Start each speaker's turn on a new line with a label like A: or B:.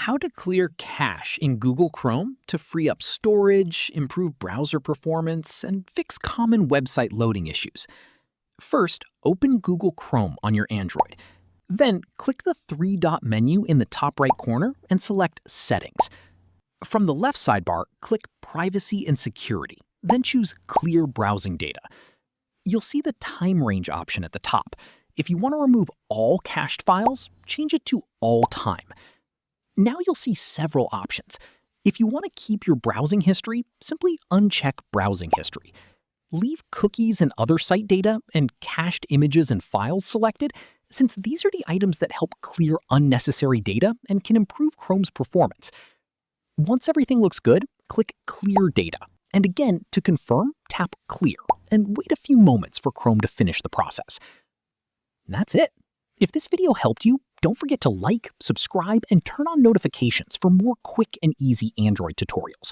A: How to clear cache in Google Chrome to free up storage, improve browser performance, and fix common website loading issues. First, open Google Chrome on your Android. Then, click the three-dot menu in the top right corner and select Settings. From the left sidebar, click Privacy and Security, then choose Clear Browsing Data. You'll see the time range option at the top. If you want to remove all cached files, change it to All Time. Now you'll see several options. If you want to keep your browsing history, simply uncheck Browsing History. Leave cookies and other site data and cached images and files selected, since these are the items that help clear unnecessary data and can improve Chrome's performance. Once everything looks good, click Clear Data. And again, to confirm, tap Clear and wait a few moments for Chrome to finish the process. And that's it. If this video helped you, don't forget to like, subscribe, and turn on notifications for more quick and easy Android tutorials.